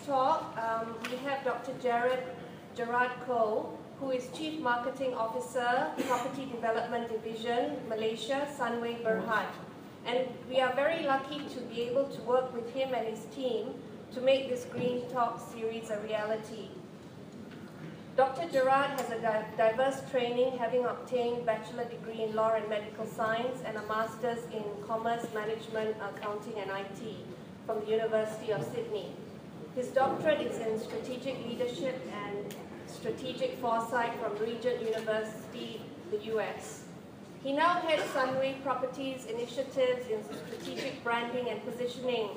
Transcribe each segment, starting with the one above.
talk, we have Dr. Gerard Cole, who is Chief Marketing Officer, Property Development Division, Malaysia, Sunway Berhad. And we are very lucky to be able to work with him and his team to make this Green Talk series a reality. Dr. Gerard has a diverse training, having obtained bachelor degree in law and medical science and a master's in commerce, management, accounting and IT from the University of Sydney. His doctorate is in strategic leadership and strategic foresight from Regent University, the US. He now heads Sunway Properties initiatives in strategic branding and positioning,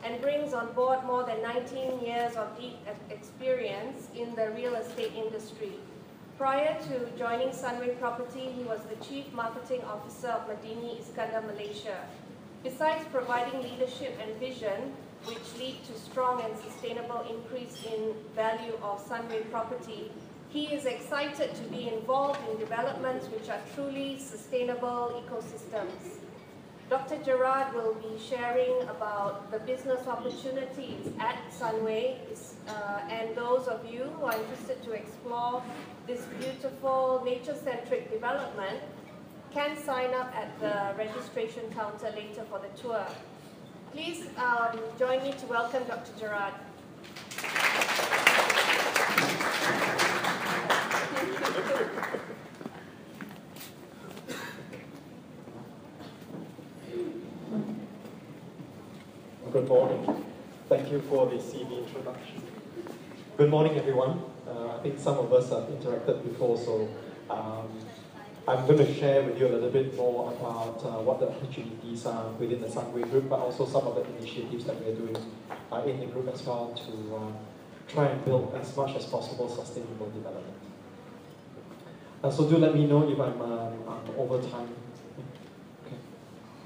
and brings on board more than 19 years of deep experience in the real estate industry. Prior to joining Sunway Property, he was the Chief Marketing Officer of Sunway Iskandar, Malaysia. Besides providing leadership and vision, which lead to strong and sustainable increase in value of Sunway Property, he is excited to be involved in developments which are truly sustainable ecosystems. Dr. Gerard will be sharing about the business opportunities at Sunway, and those of you who are interested to explore this beautiful nature-centric development can sign up at the registration counter later for the tour. Please join me to welcome Dr. Gerard. Good morning. Thank you for the CV introduction. Good morning, everyone. I think some of us have interacted before, so I'm going to share with you a little bit more about what the opportunities are within the Sunway Group, but also some of the initiatives that we're doing in the group as well to try and build as much as possible sustainable development. So do let me know if I'm over time. Okay.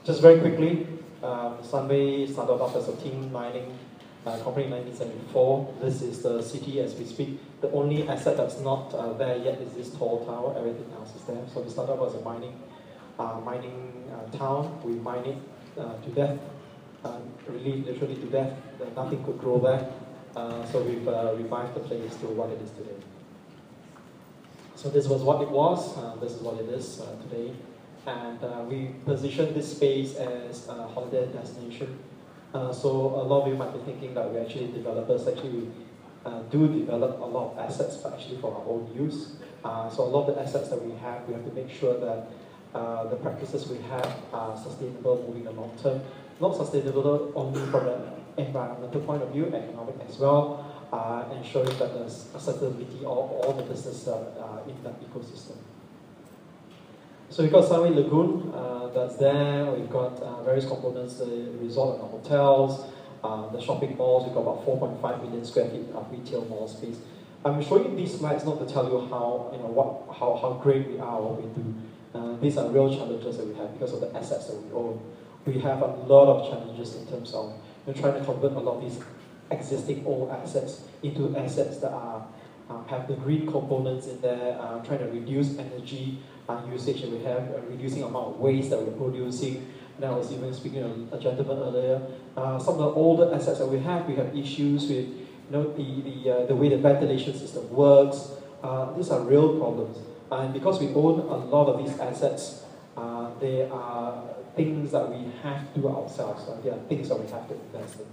Just very quickly, Sunway started off as a tin mining company in 1974. This is the city as we speak. The only asset that's not there yet is this tall tower. Everything else is there. So we started off as a mining town. We mine it to death, really literally to death. Nothing could grow there. So we've revived the place to what it is today. So this was what it was. This is what it is today. And we position this space as a holiday destination. So a lot of you might be thinking that we're actually developers. Actually, we do develop a lot of assets, but actually for our own use. So a lot of the assets that we have to make sure that the practices we have are sustainable moving the long term. Not sustainable only from an environmental point of view, economic as well, ensuring that there's a sustainability of all the business in that ecosystem. So we've got Sunway Lagoon that's there. We've got various components, the resort and the hotels, the shopping malls. We've got about 4.5 million square feet of retail mall space. I'm showing you these slides not to tell you how great we are, what we do. These are real challenges that we have because of the assets that we own. We have a lot of challenges in terms of trying to convert a lot of these existing old assets into assets that have the green components in there, trying to reduce energy usage that we have, reducing the amount of waste that we're producing. And I was even speaking to a gentleman earlier. Some of the older assets that we have issues with the way the ventilation system works. These are real problems. And because we own a lot of these assets, they are things that we have to do ourselves. They are things that we have to invest in.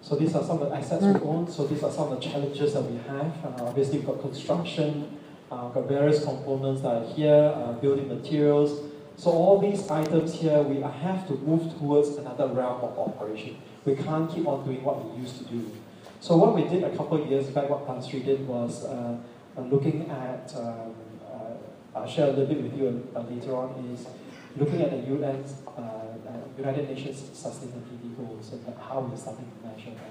So these are some of the assets we own. So these are some of the challenges that we have. Obviously, we've got construction, we've got various components that are here, building materials. So all these items here, we have to move towards another realm of operation. We can't keep on doing what we used to do. So what we did a couple of years back, what Pan Sri did was looking at, I'll share a little bit with you later on, is looking at the UN's United Nations Sustainability Goals and how we're starting to measure that.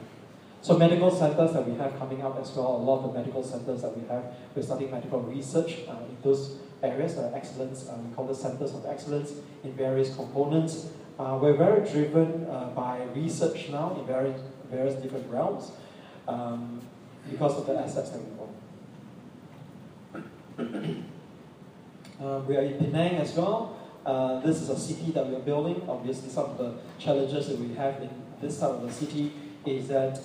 So medical centers that we have coming up as well, a lot of the medical centers that we have, we're studying medical research in those areas, excellence, we call the centers of excellence in various components. We're very driven by research now in various different realms because of the assets that we own. We are in Penang as well. This is a city that we are building. Obviously, some of the challenges that we have in this side of the city is that,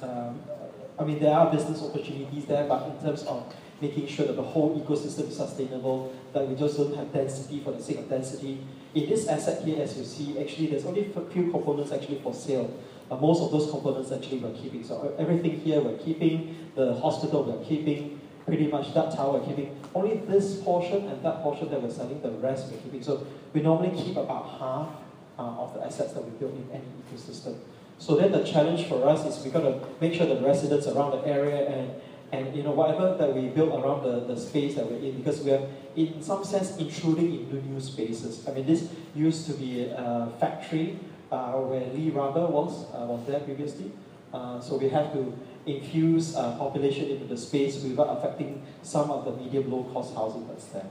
I mean, there are business opportunities there, but in terms of making sure that the whole ecosystem is sustainable, that we just don't have density for the sake of density. In this asset here, as you see, actually there's only a few components actually for sale. Most of those components actually we're keeping. So everything here we're keeping, the hospital we're keeping, pretty much that tower we're keeping. Only this portion and that portion that we're selling, the rest we're keeping. So we normally keep about half of the assets that we build in any ecosystem. So then the challenge for us is we've got to make sure the residents around the area and you know, whatever that we build around the space that we're in, because we are in some sense intruding into new spaces. I mean, this used to be a factory where Lee Rubber was there previously. So we have to infuse population into the space without affecting some of the medium low-cost housing that's there.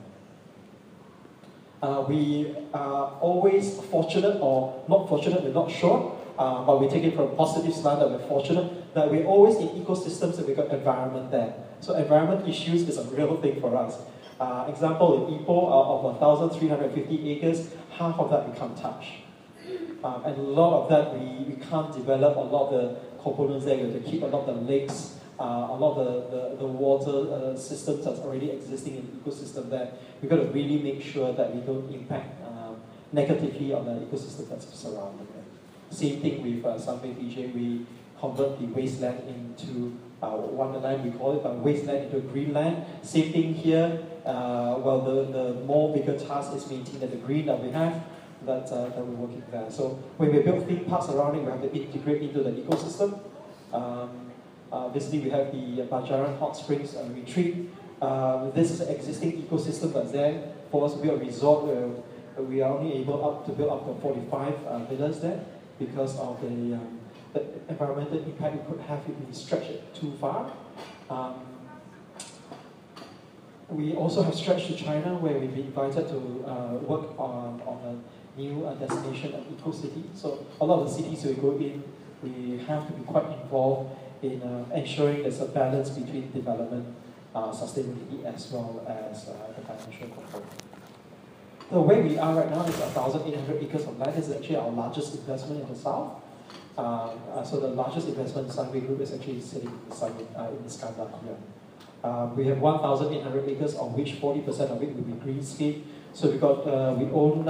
We are always fortunate, or not fortunate, we're not sure, but we take it from a positive slant that we're fortunate that we're always in ecosystems and we've got environment there. So environment issues is a real thing for us. Example, in Ipoh, of 1,350 acres, half of that we can't touch. And a lot of that we can't develop a lot of the components there. We have to keep a lot of the lakes, a lot of the water systems that's already existing in the ecosystem there. We've got to really make sure that we don't impact negatively on the ecosystem that's surrounding it. Same thing with Sunway PJ, we convert the wasteland into wonderland, we call it, wasteland into green land. Same thing here, well the more bigger task is maintaining the green that we have, that we're working there. So when we build theme parks around it, we have to integrate into the ecosystem. Obviously we have the Bajaran Hot Springs retreat. This is an existing ecosystem that's there. For us to build a resort, we are only able to build up to 45 villas there because of the environmental impact we could have if we stretch it too far. We also have stretched to China, where we've been invited to work on a new destination at Eco-City. So a lot of the cities we go in, we have to be quite involved in ensuring there's a balance between development, sustainability, as well as the financial control. The way we are right now is 1,800 acres of land. This is actually our largest investment in the south. So the largest investment in Sunway Group is actually sitting in Iskandar here. We have 1,800 acres, of which 40% of it will be greenscape. So we own,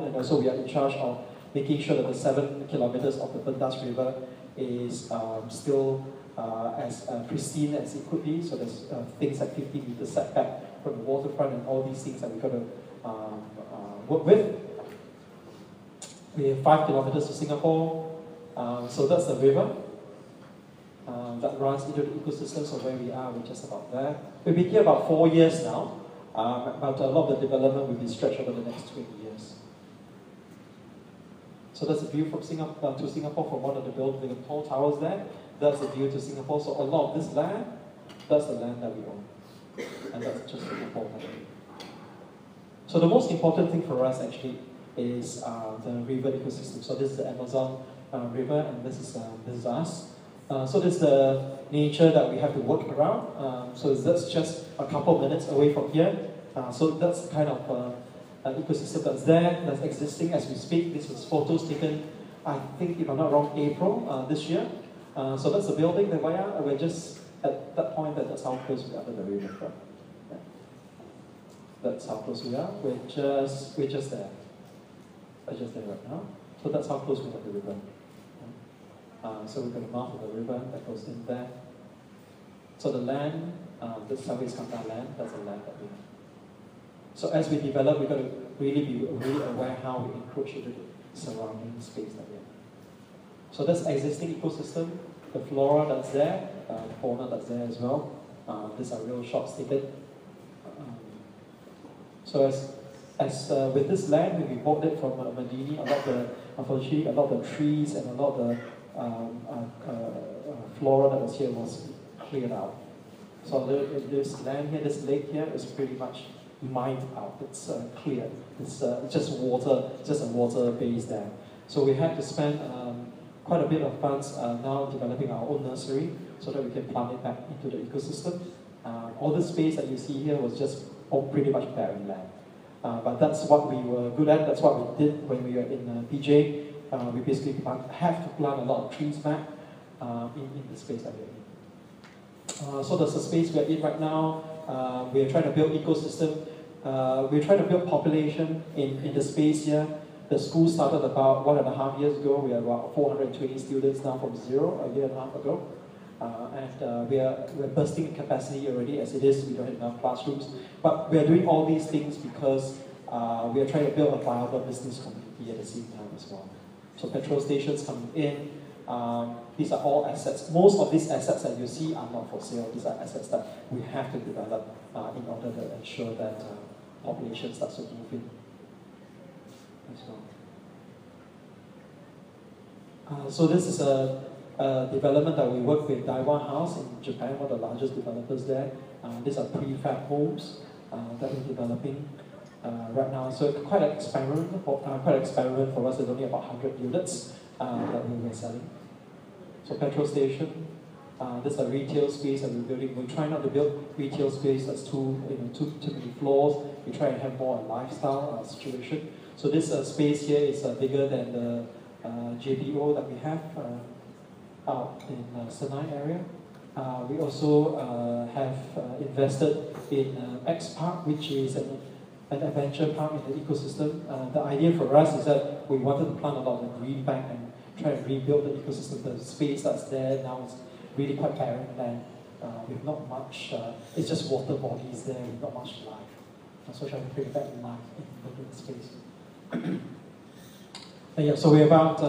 and also we are in charge of making sure that the 7 kilometers of the Pendas River is still as pristine as it could be. So there's things like 50 meters setback from the waterfront and all these things that we've got to work with. We have 5 kilometers to Singapore, so that's the river that runs into the ecosystem. So where we are, we're just about there. We've been here about 4 years now, but a lot of the development will be stretched over the next 20 years. So that's a view from Singapore to Singapore from one of the buildings, the tall towers there. That's the view to Singapore. So a lot of this land, that's the land that we own, and that's just Singapore. So the most important thing for us actually is the river ecosystem. So this is the Amazon River, and this is us. So this is the nature that we have to work around. So that's just a couple minutes away from here. So that's the kind of ecosystem that's there, that's existing as we speak. This was photos taken, I think, if I'm not wrong, April this year. So that's the building that we're just at that point. That's how close we are to the river. Yeah. That's how close we are. We're just there. We're just there right now. So that's how close we are to the river. So we've got a mouth of the river that goes in there. So the land, this Sunway Iskandar land, that's the land that we have. So as we develop, we've got to really be aware how we encroach into the surrounding space that we have. So that's existing ecosystem, the flora that's there, the fauna that's there as well. These are real shots taken. So as with this land, when we bought it from Madini, unfortunately, a lot of the trees and a lot of the flora that was here was cleared out. So this land here, this lake here, is pretty much mined out. It's cleared. It's just water, just a water base there. So we had to spend quite a bit of funds now developing our own nursery so that we can plant it back into the ecosystem. All the space that you see here was just pretty much barren land. But that's what we were good at. That's what we did when we were in PJ. we basically have to plant a lot of trees back in the space that we're in. So that's the space we're in right now. We're trying to build ecosystem. We're trying to build population in the space here. The school started about 1.5 years ago. We are about 420 students now from zero a year and a half ago. We're bursting capacity already as it is. We don't have enough classrooms. But we're doing all these things because we are trying to build a viable business community at the same time as well. So petrol stations coming in. These are all assets. Most of these assets that you see are not for sale. These are assets that we have to develop in order to ensure that population starts to move in as well. So this is a development that we work with Daiwa House in Japan, one of the largest developers there. These are prefab homes that we're developing right now. So quite an experiment for us. There's only about 100 units that we were selling. So petrol station. This is a retail space that we're building. We try not to build retail space that's too many floors. We try and have more a lifestyle situation. So this space here is bigger than the JPO that we have out in Senai area. We also have invested in X Park, which is an adventure park in the ecosystem. The idea for us is that we wanted to plant a lot of green back and try and rebuild the ecosystem. The space that's there now is really quite barren land with not much, it's just water bodies there with not much life. So trying to bring back life in the space. So we're about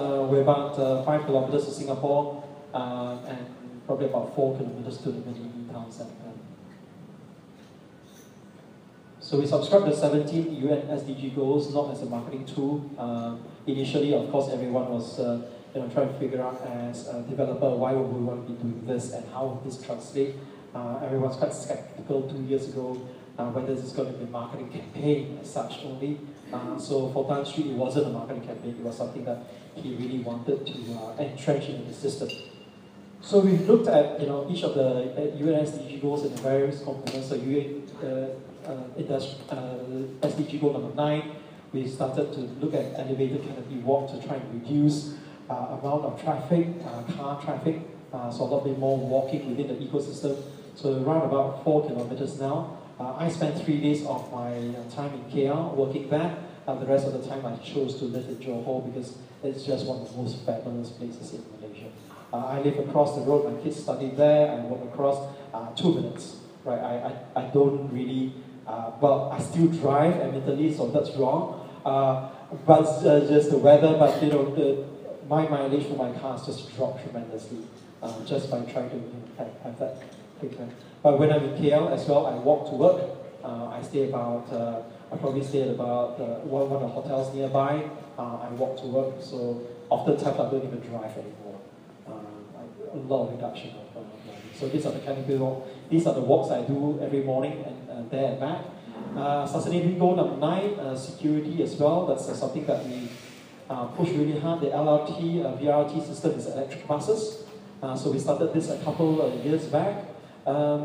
5 kilometers to Singapore and probably about 4 kilometers to the Medellin town center. So we subscribed to 17 UN SDG goals, not as a marketing tool. Initially, of course, everyone was trying to figure out as a developer why would we want to be doing this and how would this translate. Everyone's quite skeptical 2 years ago whether this is going to be a marketing campaign as such only. So for Tan Street, it wasn't a marketing campaign. It was something that he really wanted to entrench in the system. So we looked at each of the UN SDG goals and the various components. So SDG goal number 9, we started to look at elevated canopy walk to try and reduce amount of traffic, car traffic, so a lot bit more walking within the ecosystem. So around about 4 kilometers now. I spent 3 days of my time in KL working there. The rest of the time I chose to live in Johor because it's just one of the most fabulous places in Malaysia. I live across the road, my kids study there, I walk across 2 minutes. Right? I don't really, I still drive admittedly, so that's wrong. But just the weather, but my mileage for my car has just dropped tremendously just by trying to have that treatment. But when I'm in KL as well, I walk to work. I probably stay at about one of the hotels nearby. I walk to work, so oftentimes I don't even drive anymore. A lot of reduction of driving. So these are the canopy walk. These are the walks I do every morning and there and back. Sustainability goal number 9, security as well. That's something that we push really hard. The LRT, VRT system is electric buses. So we started this a couple of years back.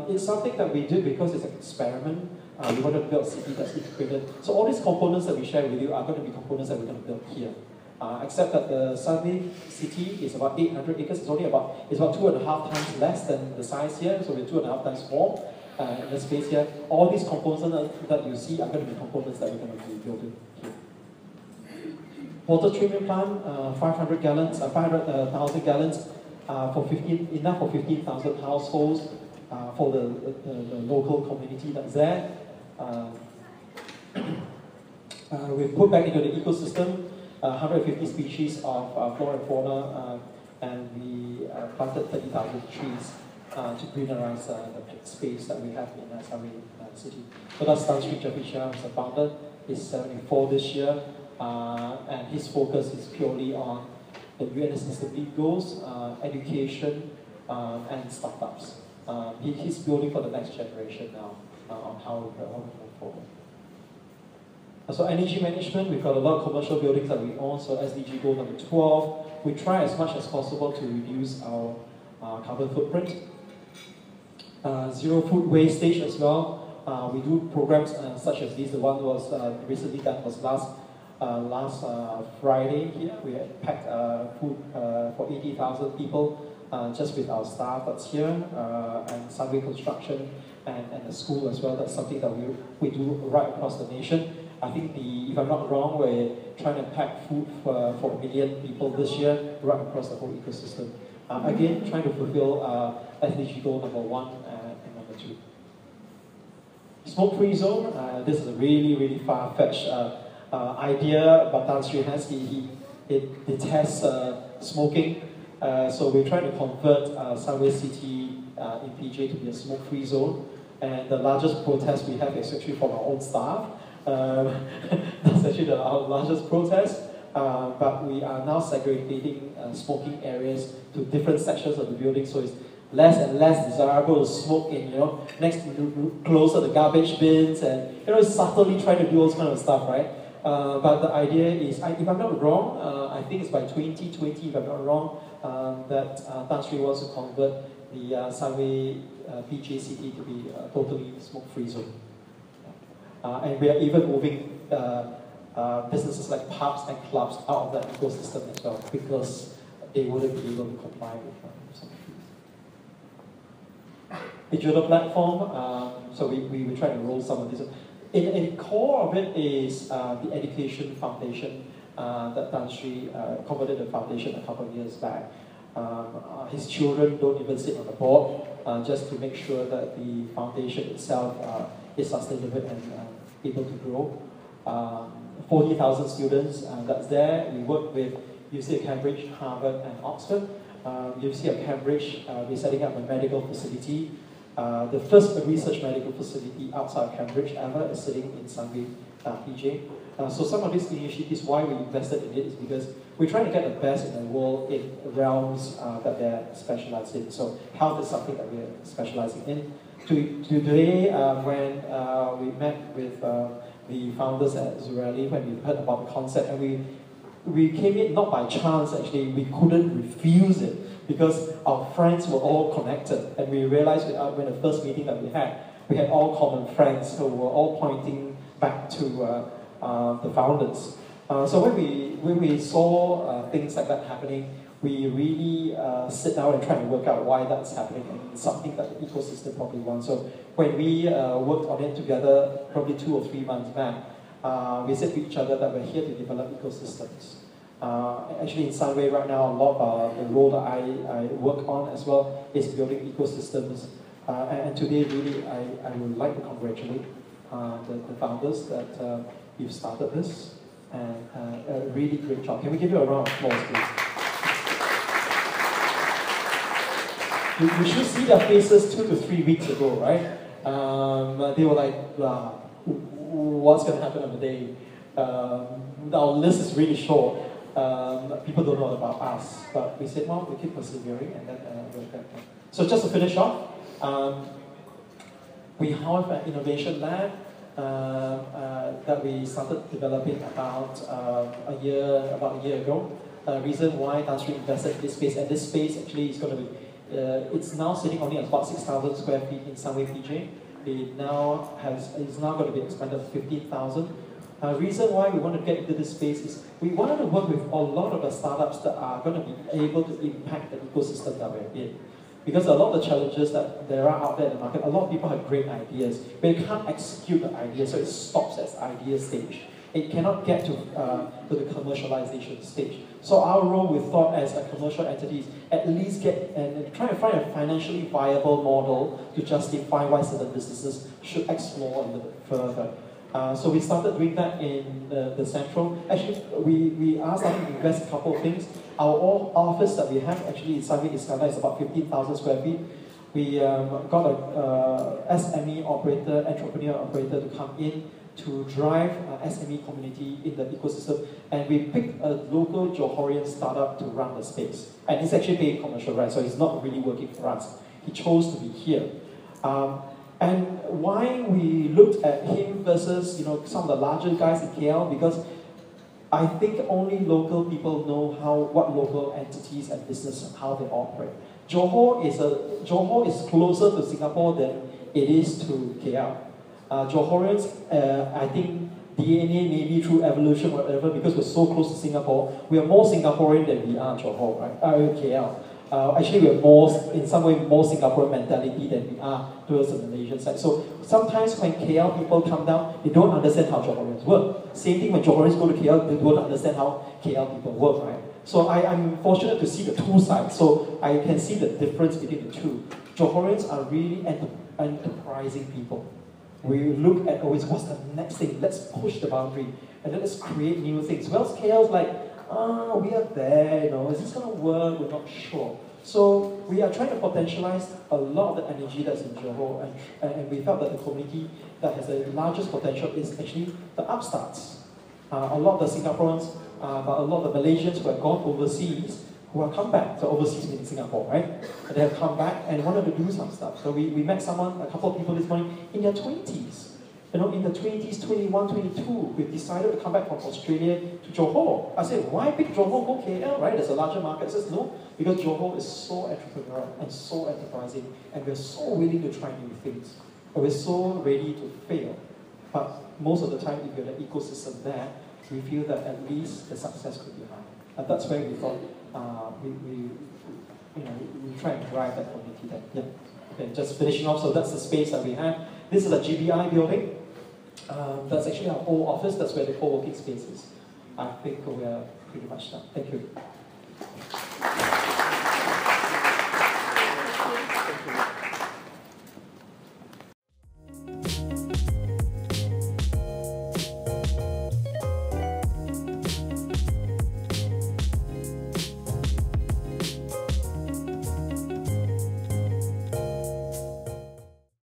It's something that we did because it's an experiment. We want to build a city that's integrated. So all these components that we share with you are going to be components that we're going to build here. Except that the Sunway city is about 800 acres. It's about 2.5 times less than the size here. So we're 2.5 times more in the space here. All these components that you see are going to be components that we're going to be building here. Water treatment plant, 500,000 gallons enough for 15,000 households for the local community that's there. We've put back into the ecosystem 150 species of flora and fauna, and we planted 30,000 trees to greenerize the space that we have in Sunway City. So that's Tan Sri Javisha, who's the founder. He's 74 this year, and his focus is purely on the UN SDG goals, education, and startups. He's building for the next generation now on how we move forward. So energy management, we've got a lot of commercial buildings that we own, so SDG goal number 12. We try as much as possible to reduce our carbon footprint. Zero food wastage as well. We do programs such as this. The one was recently done was last last Friday here. We had packed food for 80,000 people just with our staff that's here, and Sunway Construction and the school as well. That's something that we do right across the nation. I think if I'm not wrong, we're trying to pack food for 1 million people this year right across the whole ecosystem. Again, trying to fulfill SDG goal number 1 and number 2. Smoke-free zone, this is a really far-fetched idea, but Tan Sri has, he detests smoking. So we're trying to convert Sunway City in PJ to be a smoke-free zone. And the largest protest we have is actually from our own staff. That's actually our largest protest. But we are now segregating smoking areas to different sections of the building, so it's less and less desirable to smoke in, closer to garbage bins, and subtly trying to do all kind of stuff, right? But the idea is, if I'm not wrong, I think it's by 2020, if I'm not wrong, that Tan Sri wants to convert the Sunway PJ City to be a totally smoke-free zone. And we are even moving businesses like pubs and clubs out of that ecosystem as well, because they wouldn't be able to comply with some fees. Digital platform, so we try to roll some of this. In the core of it is the education foundation that Tan Sri converted the foundation a couple of years back. His children don't even sit on the board, just to make sure that the foundation itself is sustainable and able to grow. 40,000 students that's there. We work with UC of Cambridge, Harvard, and Oxford. UC of Cambridge, we're setting up a medical facility. The first research medical facility outside of Cambridge ever is sitting in Sunway PJ. So some of these initiatives, why we invested in it is because we're trying to get the best in the world in realms that they're specialized in. So health is something that we're specializing in. Today, when we met with the founders at Zurali, when we heard about the concept, and we came in not by chance, actually, we couldn't refuse it because our friends were all connected, and we realized when the first meeting that we had all common friends who were all pointing back to the founders. So when we saw things like that happening, we really sit down and try to work out why that's happening, and it's something that the ecosystem probably wants. So when we worked on it together, probably 2 or 3 months back, we said to each other that we're here to develop ecosystems. Actually, in Sunway right now, a lot of the role that I work on as well is building ecosystems. And today, really, I would like to congratulate the founders that you've started this, and a really great job. Can we give you a round of applause, please? You should see their faces 2 to 3 weeks ago, right? They were like, what's going to happen on the day? Our list is really short. People don't know about us, but we said, well, we keep persevering, and then we'll get there. So just to finish off, we have an innovation lab that we started developing about a year ago. Reason why Tan Sri invested in this space, and this space actually is going to be, it's now sitting only at about 6,000 square feet in Sunway PJ. It's now going to be expanded to 15,000. Reason why we want to get into this space is we wanted to work with a lot of the startups that are going to be able to impact the ecosystem that we're in. Because a lot of the challenges that there are out there in the market, a lot of people have great ideas, but you can't execute the idea, so it stops at idea stage. It cannot get to the commercialization stage. So our role, we thought, as a commercial entity is at least get and try to find a financially viable model to justify why certain businesses should explore a little bit further. So we started doing that in the central. Actually, we are starting to invest a couple of things. Our office that we have actually in Sunway Iskandar is about 15,000 square feet. We got a SME operator, entrepreneur operator to come in to drive SME community in the ecosystem, and we picked a local Johorian startup to run the space. And he's actually paying commercial rent, so he's not really working for us. He chose to be here. And why we looked at him versus some of the larger guys in KL, because I think only local people know what local entities and businesses, how they operate. Johor is closer to Singapore than it is to KL. Johorians, I think DNA, maybe through evolution, whatever, because we're so close to Singapore, we are more Singaporean than we are Johor, right? KL. Actually, we're in some way, more Singaporean mentality than we are towards the Malaysian side. So sometimes when KL people come down, they don't understand how Johorians work. Same thing when Johorians go to KL, they don't understand how KL people work, right? So I'm fortunate to see the two sides. So I can see the difference between the two. Johorians are really enterprising people. We look at always what's the next thing, let's push the boundary, and then let's create new things. Whereas KL's like, we are there, is this going to work? We're not sure. So we are trying to potentialize a lot of the energy that's in Johor, and we felt that the community that has the largest potential is actually the upstarts. A lot of the Singaporeans, but a lot of the Malaysians who have gone overseas, who have come back, so overseas meaning Singapore, right? And they have come back and wanted to do some stuff. So we met a couple of people this morning in their 20s. In the 20s, 21, 22, we decided to come back from Australia to Johor. I said, why pick Johor, go KL, right? There's a larger market. I said, no, because Johor is so entrepreneurial and so enterprising, and we're so willing to try new things. But we're so ready to fail. But most of the time, if you're in the ecosystem there, we feel that at least the success could be high. And that's where we thought we try and drive that community there. Yeah. Okay, just finishing off. So that's the space that we have. This is a GBI building. That's actually our old office. That's where the co-working space is. I think we are pretty much done. Thank you.